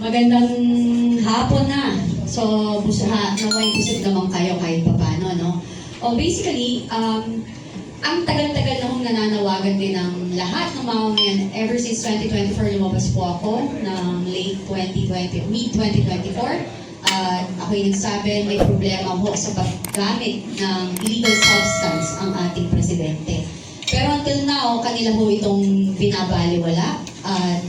Magandang hapon na. So, naway busog naman kayo kahit paano, no? Basically, ang tagal-tagal na akong nananawagan din ng lahat ng mga ngayon. Ever since 2024, lumabas po ako ng late 2020, mid-2024. Ako'y nagsabi, may problema ho sa paggamit ng illegal substance ang ating presidente. Pero until now, kanila ho itong binabaliwala at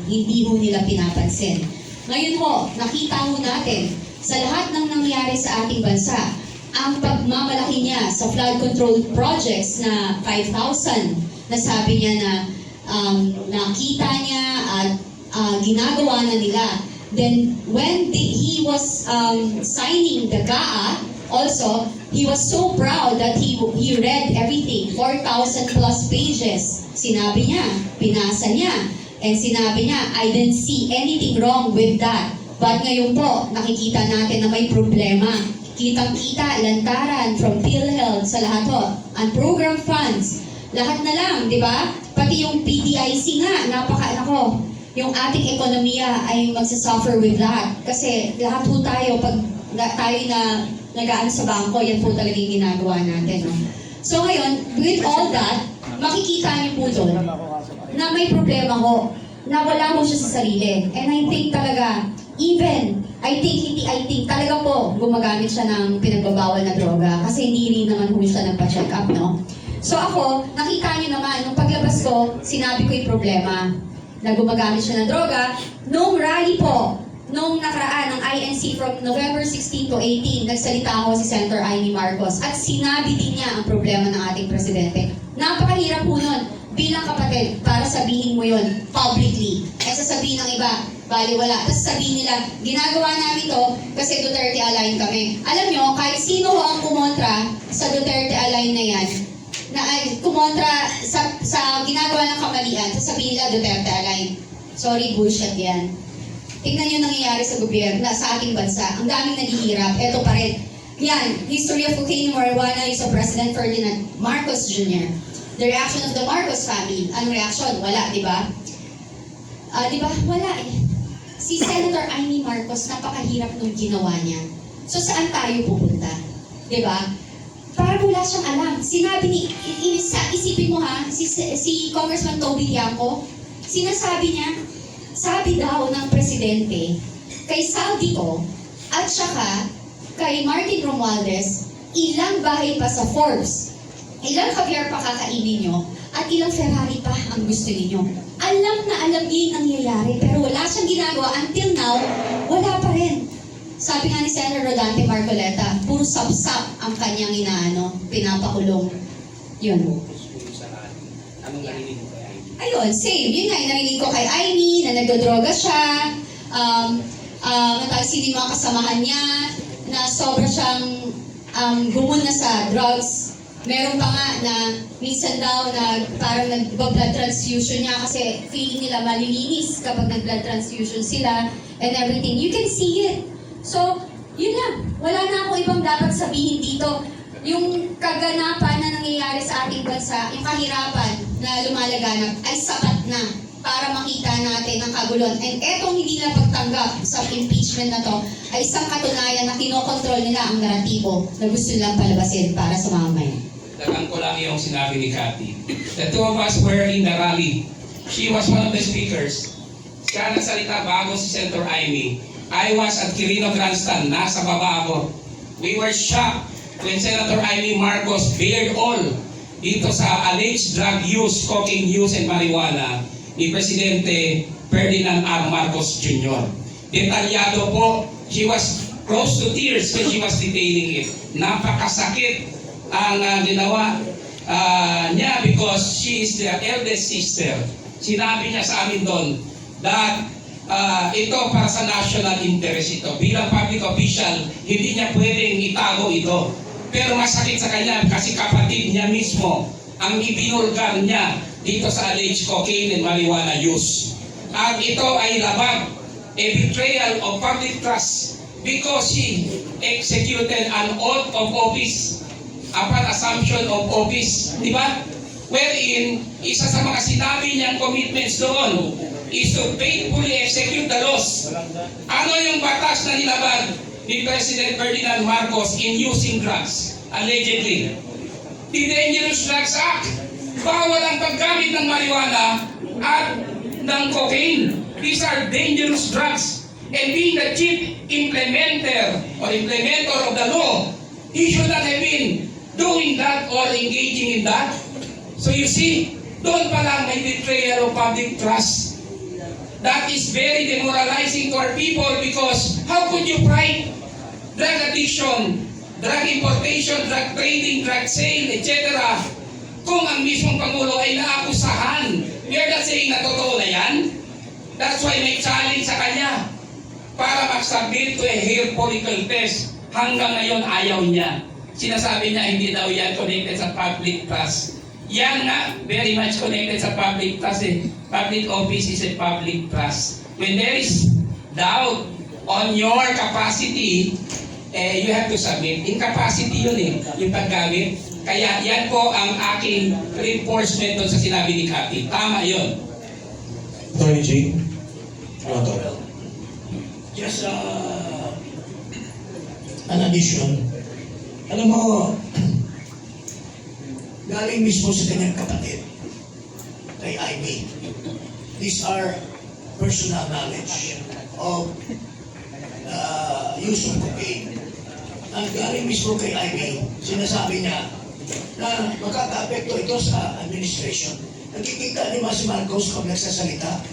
hindi ho nila pinapansin. Ngayon ho, nakita ho natin sa lahat ng nangyari sa ating bansa, ang pagmamalaki niya sa flood control projects na 5,000 na sabi niya na nakita niya at ginagawa na nila. Then when he was signing the GAA, also, he was so proud that he read everything, 4,000 plus pages. Sinabi niya, pinasa niya, and sinabi niya, I didn't see anything wrong with that. But ngayon po, nakikita natin na may problema. Kitang-kita, lantaran, from PhilHealth sa lahat ho, and program funds, lahat na lang, di ba? Pati yung PDIC nga, nako, yung ating ekonomiya ay magsasuffer with that. Kasi lahat po tayo, pag tayo na nag-aano sa bangko, yan po talaga yung ginagawa natin. No? So ngayon, with all that, makikita niyo po doon na may problema ho, na wala mo siya sa sarili. And I think talaga, I think talaga po gumagamit siya ng pinagbabawal na droga kasi hindi rin naman po siya nagpa-check up, no? So ako, nakita niyo naman, nung paglabas ko, sinabi ko yung problema na gumagamit siya ng droga. Nung rally po, nung nakaraan ng INC from November 16 to 18, nagsalita ako si Senator Amy Marcos at sinabi din niya ang problema ng ating presidente. Napakahirap po nun bilang kapatid para sabihin mo yun publicly. At sasabihin ng iba, baliwala. Tapos sabihin nila, ginagawa namin to kasi Duterte align kami. Alam nyo, kahit sino ho ang kumontra sa Duterte align na yan, na ay kumontra sa ginagawa ng kamalian, sasabihin nila Duterte align. Sorry, bullshit yan. Tingnan nyo nangyayari sa gobyerno, sa ating bansa. Ang daming naghihirap. Eto pa rin. Yan, history of cocaine and marijuana is of President Ferdinand Marcos Jr. The reaction of the Marcos family. Anong reaction? Wala, di ba? Di ba? Wala eh. Si Senator Amy Marcos, napakahirap nung ginawa niya. So saan tayo pupunta? Di ba? Parang wala siyang alam. Sinabi ni, isipin mo ha, si Congressman Toby Tiangco, sinasabi niya, sabi daw ng presidente, kay Saldico, at saka kay Martin Romualdez, ilang bahay pa sa Forbes, ilang caviar pa kakainin nyo, at ilang Ferrari pa ang gusto ninyo. Alam na alam niya yung nangyayari, pero wala siyang ginagawa. Until now, wala pa rin. Sabi nga ni Senator Rodante Marcoleta, puro sapsap ang kanyang pinapakulong. Yun. Anong narinig mo kay Amy? Ayun, same. Yun nga, yung narinig ko kay Amy, na nagdodroga siya, sino yung mga kasamahan niya, na sobra siyang gumun na sa drugs. Meron pa nga na minsan daw na parang nag-blood transfusion niya kasi feeling nila malilinis kapag nag-blood transfusion sila and everything. You can see it. So, yun lang. Wala na akong ibang dapat sabihin dito. Yung kaganapan na nangyayari sa ating bansa, yung kahirapan na lumalaganap ay sapat na para makita natin ang kaguluhan. And etong hindi nila pagtanggap sa impeachment na to ay isang katunayan na kinokontrol nila ang naratibo na gusto nilang palabasin para sa mamamayan. Dagan ko lang yung sinabi ni Cathy. The two of us were in the rally. She was one of the speakers. Siya nagsalita bago si Senator Amy. I was at Quirino Grandstand. Nasa baba ako. We were shocked when Senator Amy Marcos bailed all dito sa alleged drug use, cocaine use, and marijuana ni Presidente Ferdinand R. Marcos Jr. Detalyado po, she was close to tears when she was detailing it. Napakasakit ang ginawa niya because she is the eldest sister. Sinabi niya sa amin doon that ito para sa national interest ito. Bilang public official, hindi niya pwedeng itago ito. Pero masakit sa kanya kasi kapatid niya mismo ang ibinulgar niya dito sa alleged cocaine and marijuana use. At ito ay labag, a betrayal of public trust because she executed an oath of office upon assumption of office. Di ba? Wherein, isa sa mga sinabi niyang commitments doon is to faithfully execute the laws Ano yung batas na nilabag ni President Ferdinand Marcos in using drugs? Allegedly. The Dangerous Drugs Act. Bawal ang paggamit ng marijuana at ng cocaine. These are dangerous drugs. And being the chief implementer of the law, he should not have been doing that or engaging in that. So you see, doon pa lang may betrayal of public trust. That is very demoralizing to our people because how could you fight drug addiction, drug importation, drug trading, drug sale, etc. kung ang mismong Pangulo ay naakusahan? We are not saying na totoo na yan. That's why may challenge sa kanya para mag-submit to a hair follicle test. Hanggang ngayon ayaw niya. Sinasabi niya hindi daw yan connected sa public trust. Yan nga, very much connected sa public trust. Public office is a public trust. When there is doubt on your capacity, you have to submit. Incapacity yun yung paggamit. Kaya yan po ang aking reinforcement doon sa sinabi ni Cathy. Tama yun. Attorney G, Just an addition. Alam mo, galing mismo sa kanyang kapatid, kay Ivy. These are personal knowledge of use of cocaine. Ang galing mismo kay Ivy, sinasabi niya na makaka-apekto ito sa administration. Nakikita ni si Marcos kung nagsasalita.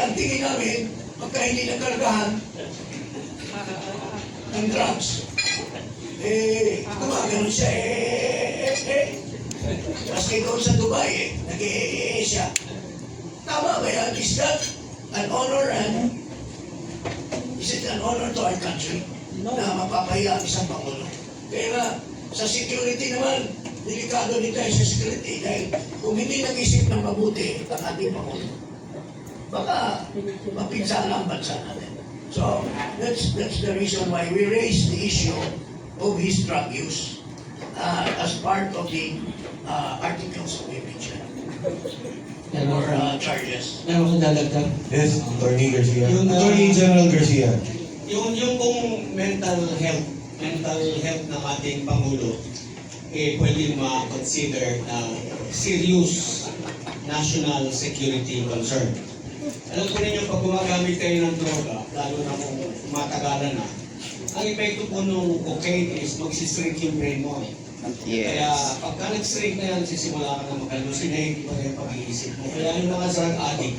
Ang tingin namin, pagka hindi nakargahan ng drugs, gumagano siya, Maski doon sa Dubai, siya. Tama ba yan? Is that an honor and is it an honor to our country na mapapahiya ang isang Pangulo? Kaya nga, sa security naman, delikado din tayo sa security dahil kung hindi nag-isip ng mabuti ang ating Pangulo, baka mapinsala ang bansa natin. So, that's the reason why we raised the issue of his drug use as part of the articles of impeachment or charges. Meron kong dadagdag. yes, Attorney Garcia. Attorney General Garcia. Yung pong mental health ng ating Pangulo, pwede ma-consider na serious national security concern. Alam ko ninyo, pag gumagamit kayo ng droga, lalo na kung matagalan na, ang epekto po ng cocaine is magsishrink yung brain mo. Kaya pagka nag-shrink na yan, sisimula ka na mag-hallucinate, hindi pa rin pag-iisip mo. Kaya yung mga drug addict,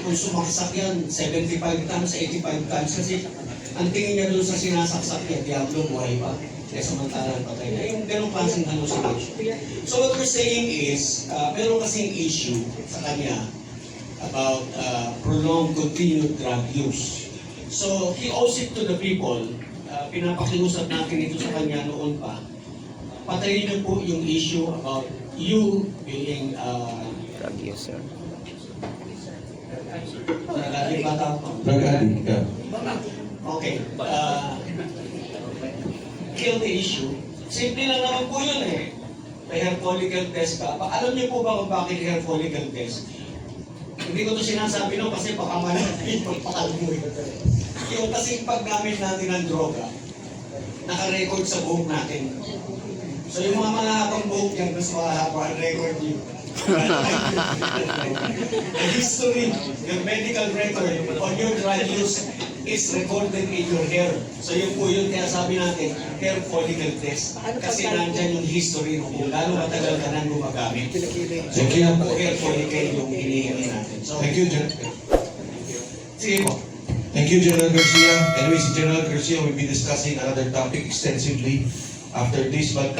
kung sumaksak yan, 75 times, 85 times, kasi ang tingin niya doon sa sinasaksak niya, diablo, buhay pa. Kaya samantalang patay na. Yung ganong klaseng hallucination. So what we're saying is, meron kasing issue sa kanya about prolonged continued drug use. So he owes it to the people. Pinapakiusap natin ito sa kanya noon pa. Patayin niyo po yung issue about you being drug user. lagi bata pa. Drug addict, yeah. Okay. Kill the issue. Simple lang naman po yun May hair follicle test ka. Alam niyo po ba kung bakit hair follicle test? Hindi ko to sinasabi no kasi baka malaking pagpakalamoy. Yung kasing paggamit natin ng droga, naka-record sa buhok natin. So yung mga mahabang buhok yan, mas mahaba ang record yun. The history, your medical record on your drug use is recorded in your hair. So yun po yun, kaya sabi natin, hair follicle test. Kasi nandyan yung history kung lalo matagal ka nang gumagamit. So kaya po hair follicle yung hinihingi natin. So, Thank you, General. sige po. Thank you, General Garcia. Anyways, General Garcia will be discussing another topic extensively after this, but